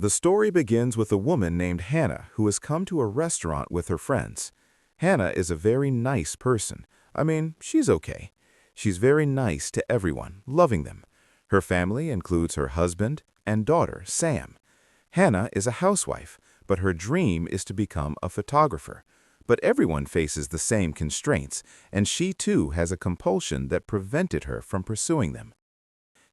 The story begins with a woman named Hannah who has come to a restaurant with her friends. Hannah is a very nice person. I mean, she's okay. She's very nice to everyone, loving them. Her family includes her husband and daughter, Sam. Hannah is a housewife, but her dream is to become a photographer. But everyone faces the same constraints, and she too has a compulsion that prevented her from pursuing them.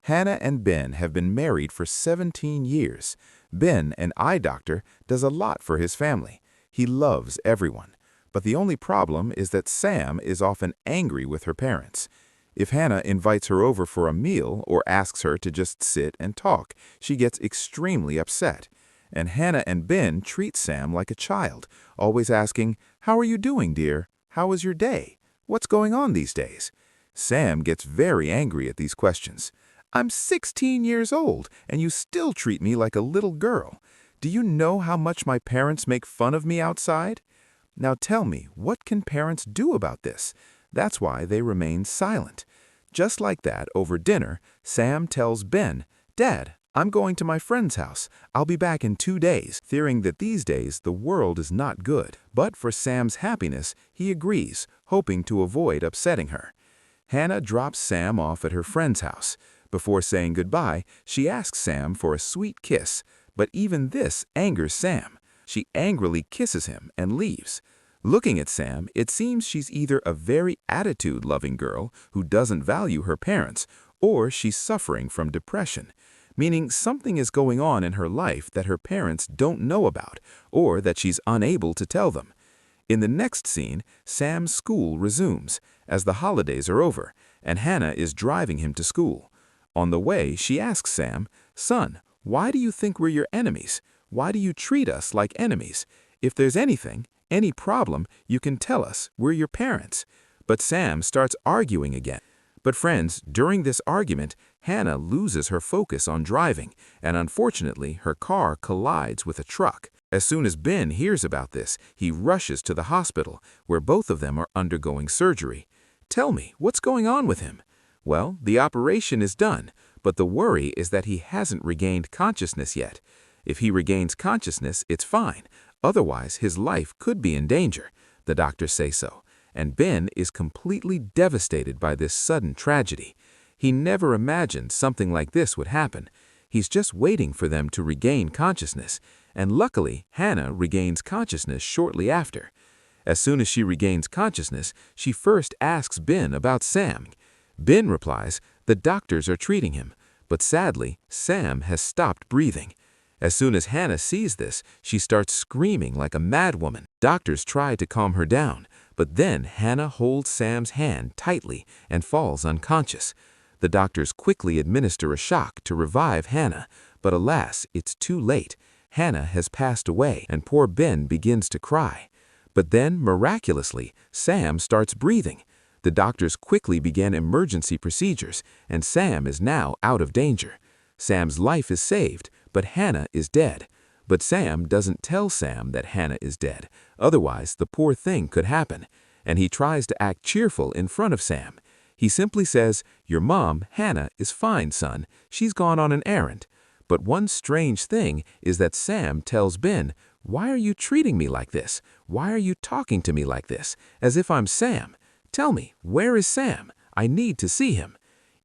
Hannah and Ben have been married for 17 years. Ben, an eye doctor, does a lot for his family. He loves everyone. But the only problem is that Sam is often angry with her parents. If Hannah invites her over for a meal or asks her to just sit and talk, she gets extremely upset. And Hannah and Ben treat Sam like a child, always asking, "How are you doing, dear? How was your day? What's going on these days?" Sam gets very angry at these questions. "I'm 16 years old, and you still treat me like a little girl. Do you know how much my parents make fun of me outside? Now tell me, what can parents do about this?" That's why they remain silent. Just like that, over dinner, Sam tells Ben, "Dad, I'm going to my friend's house. I'll be back in 2 days," fearing that these days the world is not good. But for Sam's happiness, he agrees, hoping to avoid upsetting her. Hannah drops Sam off at her friend's house. Before saying goodbye, she asks Sam for a sweet kiss, but even this angers Sam. She angrily kisses him and leaves. Looking at Sam, it seems she's either a very attitude-loving girl who doesn't value her parents, or she's suffering from depression, meaning something is going on in her life that her parents don't know about, or that she's unable to tell them. In the next scene, Sam's school resumes, as the holidays are over, and Hannah is driving him to school. On the way, she asks Sam, "Son, why do you think we're your enemies? Why do you treat us like enemies? If there's anything, any problem, you can tell us. We're your parents." But Sam starts arguing again. But friends, during this argument, Hannah loses her focus on driving, and unfortunately, her car collides with a truck. As soon as Ben hears about this, he rushes to the hospital, where both of them are undergoing surgery. "Tell me, what's going on with him?" Well, the operation is done, but the worry is that he hasn't regained consciousness yet. If he regains consciousness, it's fine. Otherwise, his life could be in danger. The doctors say so. And Ben is completely devastated by this sudden tragedy. He never imagined something like this would happen. He's just waiting for them to regain consciousness. And luckily, Hannah regains consciousness shortly after. As soon as she regains consciousness, she first asks Ben about Sam. Ben replies, "The doctors are treating him." But sadly, Sam has stopped breathing. As soon as Hannah sees this, she starts screaming like a madwoman. Doctors try to calm her down, but then Hannah holds Sam's hand tightly and falls unconscious. The doctors quickly administer a shock to revive Hannah, but alas, it's too late. Hannah has passed away, and poor Ben begins to cry. But then, miraculously, Sam starts breathing. The doctors quickly began emergency procedures, and Sam is now out of danger. Sam's life is saved, but Hannah is dead. But Sam doesn't tell Sam that Hannah is dead, otherwise the poor thing could happen. And he tries to act cheerful in front of Sam. He simply says, "Your mom, Hannah, is fine, son. She's gone on an errand." But one strange thing is that Sam tells Ben, "Why are you treating me like this? Why are you talking to me like this, as if I'm Sam? Tell me, where is Sam? I need to see him."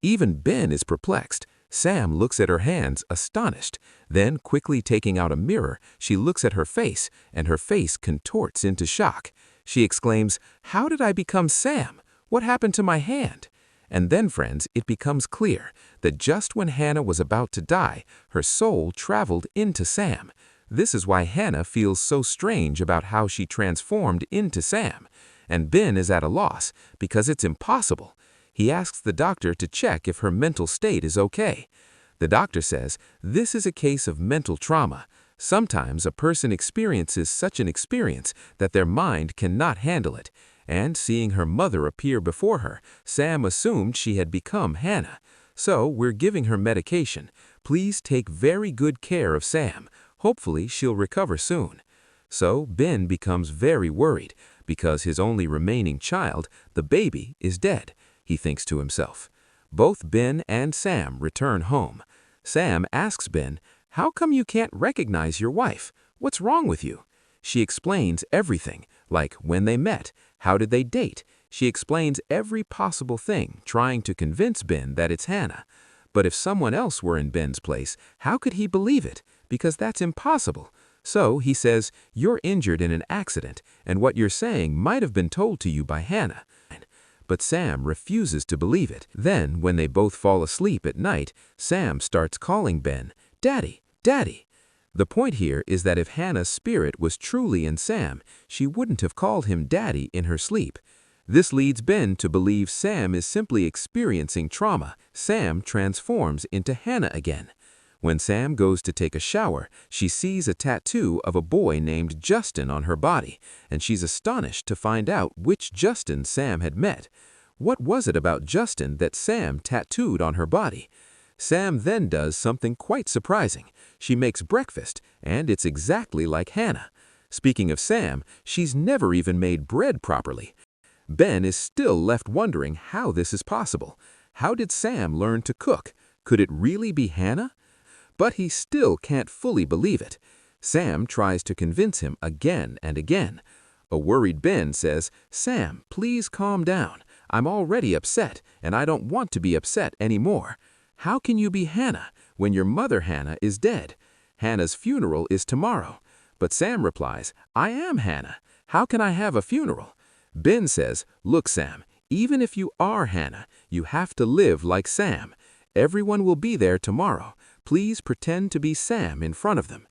Even Ben is perplexed. Sam looks at her hands, astonished. Then, quickly taking out a mirror, she looks at her face, and her face contorts into shock. She exclaims, "How did I become Sam? What happened to my hand?" And then, friends, it becomes clear that just when Hannah was about to die, her soul traveled into Sam. This is why Hannah feels so strange about how she transformed into Sam. And Ben is at a loss, because it's impossible. He asks the doctor to check if her mental state is okay. The doctor says, "This is a case of mental trauma. Sometimes a person experiences such an experience that their mind cannot handle it." And seeing her mother appear before her, Sam assumed she had become Hannah. "So we're giving her medication. Please take very good care of Sam. Hopefully she'll recover soon." So Ben becomes very worried, because his only remaining child, the baby, is dead. He thinks to himself. Both Ben and Sam return home. Sam asks Ben, how come you can't recognize your wife? What's wrong with you?" She explains everything, like when they met, how did they date. She explains every possible thing, trying to convince Ben that it's Hannah. But if someone else were in Ben's place, how could he believe it? Because that's impossible. So he says, "You're injured in an accident, and what you're saying might have been told to you by Hannah." But Sam refuses to believe it. Then, when they both fall asleep at night, Sam starts calling Ben, "Daddy, Daddy." The point here is that if Hannah's spirit was truly in Sam, she wouldn't have called him Daddy in her sleep. This leads Ben to believe Sam is simply experiencing trauma. Sam transforms into Hannah again. When Sam goes to take a shower, she sees a tattoo of a boy named Justin on her body, and she's astonished to find out which Justin Sam had met. What was it about Justin that Sam tattooed on her body? Sam then does something quite surprising. She makes breakfast, and it's exactly like Hannah. Speaking of Sam, she's never even made bread properly. Ben is still left wondering how this is possible. How did Sam learn to cook? Could it really be Hannah? But he still can't fully believe it. Sam tries to convince him again and again. A worried Ben says, "Sam, please calm down. I'm already upset, and I don't want to be upset anymore. How can you be Hannah when your mother Hannah is dead? Hannah's funeral is tomorrow." But Sam replies, "I am Hannah. How can I have a funeral?" Ben says, "Look, Sam, even if you are Hannah, you have to live like Sam. Everyone will be there tomorrow. Please pretend to be Sam in front of them."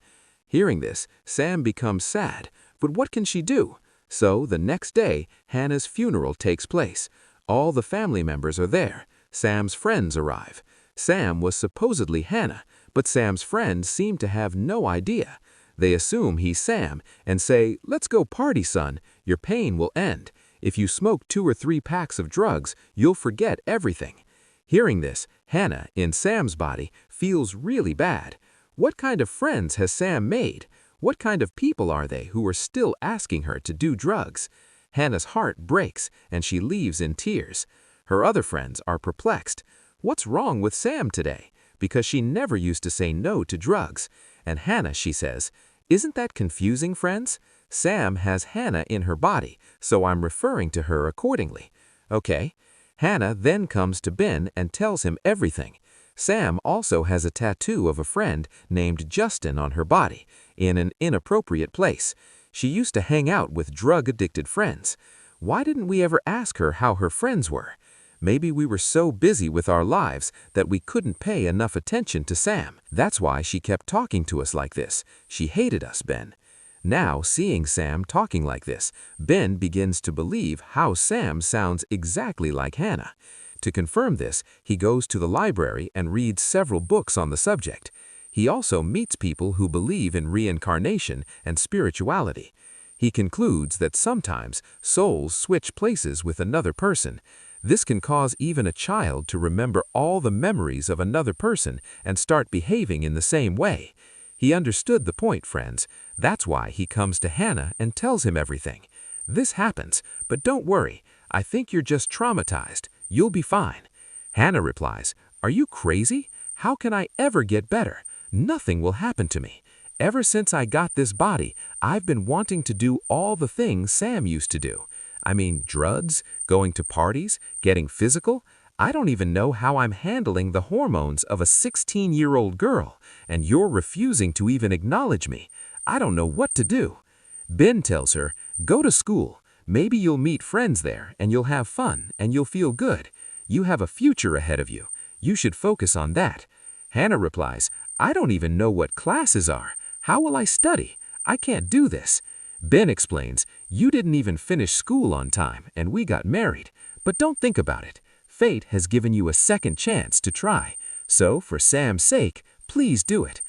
Hearing this, Sam becomes sad, but what can she do? So the next day, Hannah's funeral takes place. All the family members are there. Sam's friends arrive. Sam was supposedly Hannah, but Sam's friends seem to have no idea. They assume he's Sam and say, "Let's go party, son. Your pain will end. If you smoke 2 or 3 packs of drugs, you'll forget everything." Hearing this, Hannah, in Sam's body, feels really bad. What kind of friends has Sam made? What kind of people are they who are still asking her to do drugs? Hannah's heart breaks and she leaves in tears. Her other friends are perplexed. What's wrong with Sam today? Because she never used to say no to drugs. And Hannah, she says, "Isn't that confusing, friends? Sam has Hannah in her body, so I'm referring to her accordingly." Okay. Hannah then comes to Ben and tells him everything. Sam also has a tattoo of a friend named Justin on her body, in an inappropriate place. She used to hang out with drug-addicted friends. Why didn't we ever ask her how her friends were? Maybe we were so busy with our lives that we couldn't pay enough attention to Sam. That's why she kept talking to us like this. She hated us, Ben. Now, seeing Sam talking like this, Ben begins to believe how Sam sounds exactly like Hannah. To confirm this, he goes to the library and reads several books on the subject. He also meets people who believe in reincarnation and spirituality. He concludes that sometimes souls switch places with another person. This can cause even a child to remember all the memories of another person and start behaving in the same way. He understood the point, friends. That's why he comes to Hannah and tells him everything. This happens, but don't worry. I think you're just traumatized. You'll be fine. Hannah replies, "Are you crazy? How can I ever get better? Nothing will happen to me. Ever since I got this body, I've been wanting to do all the things Sam used to do. I mean, drugs, going to parties, getting physical. I don't even know how I'm handling the hormones of a 16-year-old girl, and you're refusing to even acknowledge me. I don't know what to do." Ben tells her, "Go to school. Maybe you'll meet friends there, and you'll have fun, and you'll feel good. You have a future ahead of you. You should focus on that." Hannah replies, "I don't even know what classes are. How will I study? I can't do this." Ben explains, "You didn't even finish school on time, and we got married. But don't think about it. Fate has given you a second chance to try. So, for Sam's sake, please do it."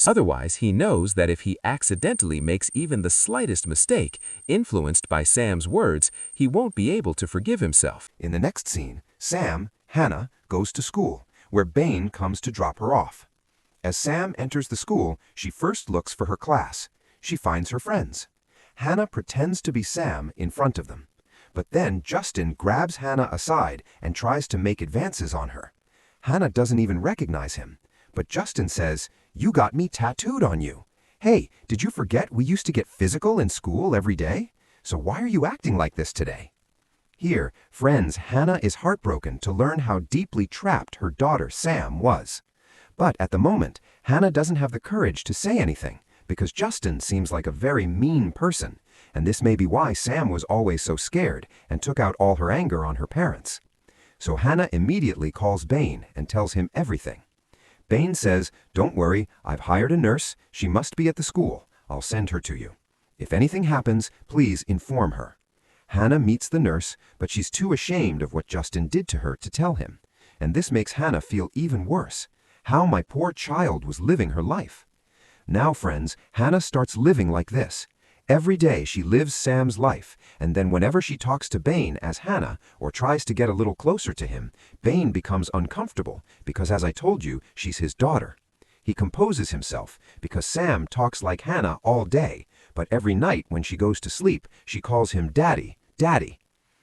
Otherwise, he knows that if he accidentally makes even the slightest mistake, influenced by Sam's words, he won't be able to forgive himself. In the next scene, Sam, Hannah, goes to school, where Bane comes to drop her off. As Sam enters the school, she first looks for her class. She finds her friends. Hannah pretends to be Sam in front of them. But then Justin grabs Hannah aside and tries to make advances on her. Hannah doesn't even recognize him. But Justin says, You got me tattooed on you. Hey, did you forget we used to get physical in school every day? So why are you acting like this today?" Here, friends, Hannah is heartbroken to learn how deeply trapped her daughter Sam was. But at the moment, Hannah doesn't have the courage to say anything, because Justin seems like a very mean person, and this may be why Sam was always so scared and took out all her anger on her parents. So Hannah immediately calls Bane and tells him everything. Bane says, "Don't worry, I've hired a nurse. She must be at the school. I'll send her to you. If anything happens, please inform her." Hannah meets the nurse, but she's too ashamed of what Justin did to her to tell him. And this makes Hannah feel even worse. How my poor child was living her life. Now, friends, Hannah starts living like this. Every day she lives Sam's life, and then whenever she talks to Bane as Hannah or tries to get a little closer to him, Bane becomes uncomfortable because, as I told you, she's his daughter. He composes himself because Sam talks like Hannah all day, but every night when she goes to sleep, she calls him Daddy, Daddy.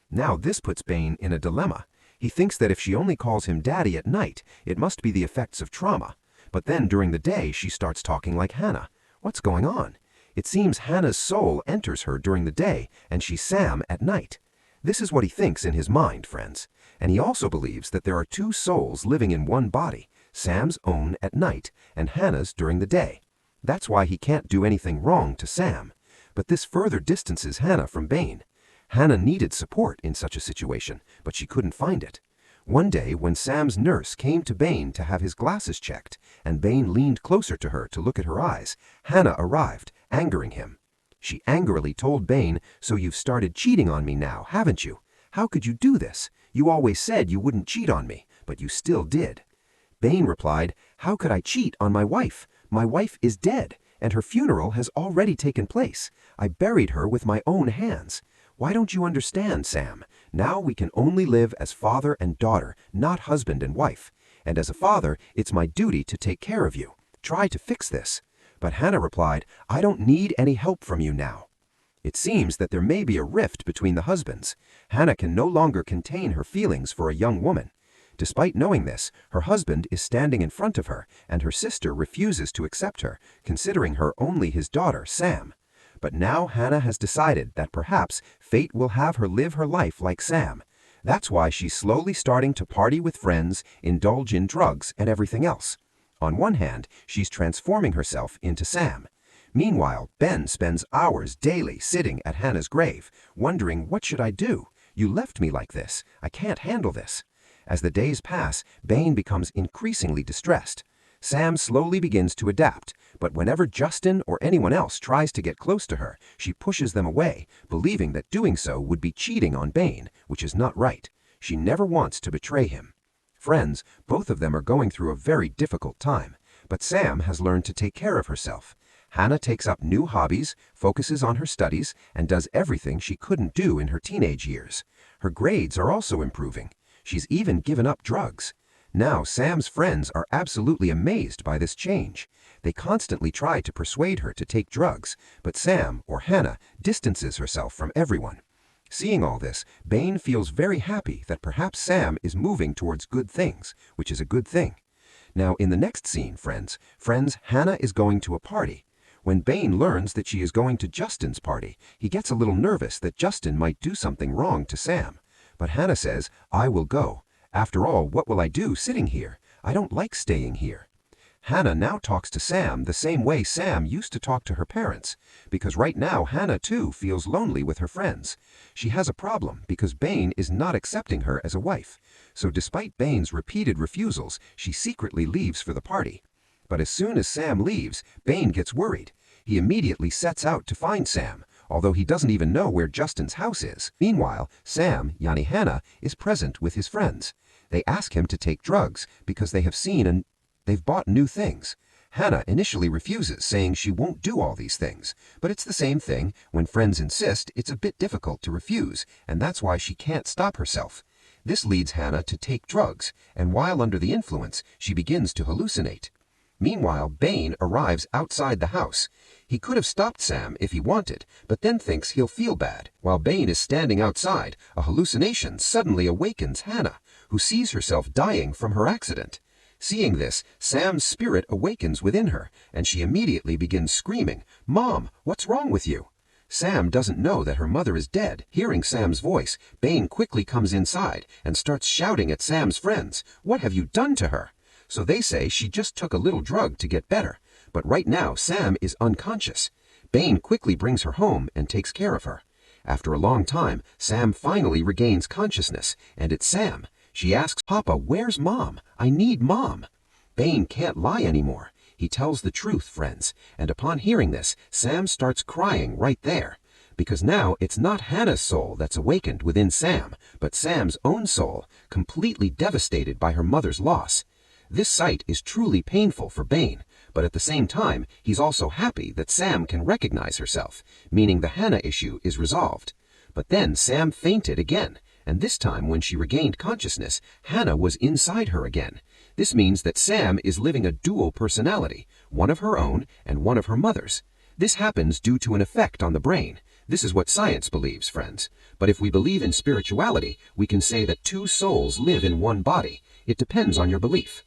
Now this puts Bane in a dilemma. He thinks that if she only calls him Daddy at night, it must be the effects of trauma. But then during the day she starts talking like Hannah. What's going on? It seems Hannah's soul enters her during the day and she's Sam at night. This is what he thinks in his mind, friends. And he also believes that there are two souls living in one body, Sam's own at night and Hannah's during the day. That's why he can't do anything wrong to Sam. But this further distances Hannah from Bane. Hannah needed support in such a situation, but she couldn't find it. One day, when Sam's nurse came to Bane to have his glasses checked, and Bane leaned closer to her to look at her eyes, Hannah arrived, angering him. She angrily told Bane, "So you've started cheating on me now, haven't you? How could you do this? You always said you wouldn't cheat on me, but you still did." Bane replied, "How could I cheat on my wife? My wife is dead, and her funeral has already taken place. I buried her with my own hands. Why don't you understand, Sam? Now we can only live as father and daughter, not husband and wife. And as a father, it's my duty to take care of you. Try to fix this." But Hannah replied, "I don't need any help from you now." It seems that there may be a rift between the husbands. Hannah can no longer contain her feelings for a young woman. Despite knowing this, her husband is standing in front of her, and her sister refuses to accept her, considering her only his daughter, Sam. But now Hannah has decided that perhaps fate will have her live her life like Sam. That's why she's slowly starting to party with friends, indulge in drugs, and everything else. On one hand, she's transforming herself into Sam. Meanwhile, Ben spends hours daily sitting at Hannah's grave, wondering, "What should I do? You left me like this. I can't handle this." As the days pass, Bane becomes increasingly distressed. Sam slowly begins to adapt, but whenever Justin or anyone else tries to get close to her, she pushes them away, believing that doing so would be cheating on Bane, which is not right. She never wants to betray him. Friends, both of them are going through a very difficult time, but Sam has learned to take care of herself. Hannah takes up new hobbies, focuses on her studies, and does everything she couldn't do in her teenage years. Her grades are also improving. She's even given up drugs. Now Sam's friends are absolutely amazed by this change. They constantly try to persuade her to take drugs, but Sam, or Hannah, distances herself from everyone. Seeing all this, Bane feels very happy that perhaps Sam is moving towards good things, which is a good thing. Now in the next scene, friends, Hannah is going to a party. When Bane learns that she is going to Justin's party, he gets a little nervous that Justin might do something wrong to Sam. But Hannah says, "I will go. After all, what will I do sitting here? I don't like staying here." Hannah now talks to Sam the same way Sam used to talk to her parents, because right now Hannah too feels lonely with her friends. She has a problem because Bane is not accepting her as a wife. So despite Bane's repeated refusals, she secretly leaves for the party. But as soon as Sam leaves, Bane gets worried. He immediately sets out to find Sam, although he doesn't even know where Justin's house is. Meanwhile, Sam, yani Hannah, is present with his friends. They ask him to take drugs because they have seen and they've bought new things. Hannah initially refuses, saying she won't do all these things. But it's the same thing. When friends insist, it's a bit difficult to refuse, and that's why she can't stop herself. This leads Hannah to take drugs, and while under the influence, she begins to hallucinate. Meanwhile, Bane arrives outside the house. He could have stopped Sam if he wanted, but then thinks he'll feel bad. While Bane is standing outside, a hallucination suddenly awakens Hannah, who sees herself dying from her accident. Seeing this, Sam's spirit awakens within her, and she immediately begins screaming, "Mom, what's wrong with you?" Sam doesn't know that her mother is dead. Hearing Sam's voice, Bane quickly comes inside and starts shouting at Sam's friends, "What have you done to her?" So they say she just took a little drug to get better. But right now, Sam is unconscious. Bane quickly brings her home and takes care of her. After a long time, Sam finally regains consciousness, and it's Sam. She asks, "Papa, where's Mom? I need Mom." Bane can't lie anymore. He tells the truth, friends, and upon hearing this, Sam starts crying right there. Because now it's not Hannah's soul that's awakened within Sam, but Sam's own soul, completely devastated by her mother's loss. This sight is truly painful for Bane, but at the same time, he's also happy that Sam can recognize herself, meaning the Hannah issue is resolved. But then Sam fainted again, and this time when she regained consciousness, Hannah was inside her again. This means that Sam is living a dual personality, one of her own and one of her mother's. This happens due to an effect on the brain. This is what science believes, friends. But if we believe in spirituality, we can say that two souls live in one body. It depends on your belief.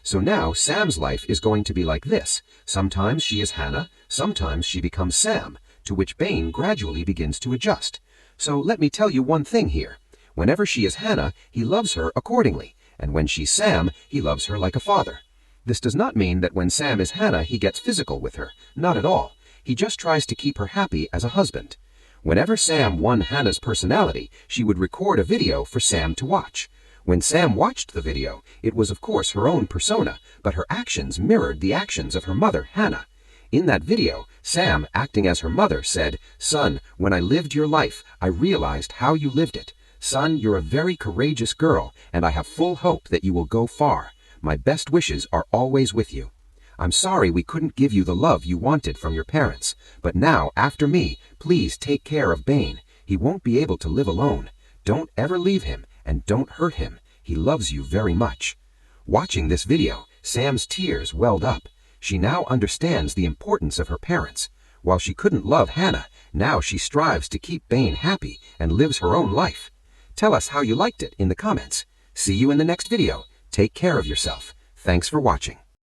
So now Sam's life is going to be like this. Sometimes she is Hannah, sometimes she becomes Sam, to which Bane gradually begins to adjust. So let me tell you one thing here. Whenever she is Hannah, he loves her accordingly, and when she's Sam, he loves her like a father. This does not mean that when Sam is Hannah, he gets physical with her. Not at all. He just tries to keep her happy as a husband. Whenever Sam won Hannah's personality, she would record a video for Sam to watch. When Sam watched the video, it was of course her own persona, but her actions mirrored the actions of her mother, Hannah. In that video, Sam, acting as her mother, said, "Son, when I lived your life, I realized how you lived it. Son, you're a very courageous girl, and I have full hope that you will go far. My best wishes are always with you. I'm sorry we couldn't give you the love you wanted from your parents, but now, after me, please take care of Bane. He won't be able to live alone. Don't ever leave him, and don't hurt him. He loves you very much." Watching this video, Sam's tears welled up. She now understands the importance of her parents. While she couldn't love Hannah, now she strives to keep Bane happy and lives her own life. Tell us how you liked it in the comments. See you in the next video. Take care of yourself. Thanks for watching.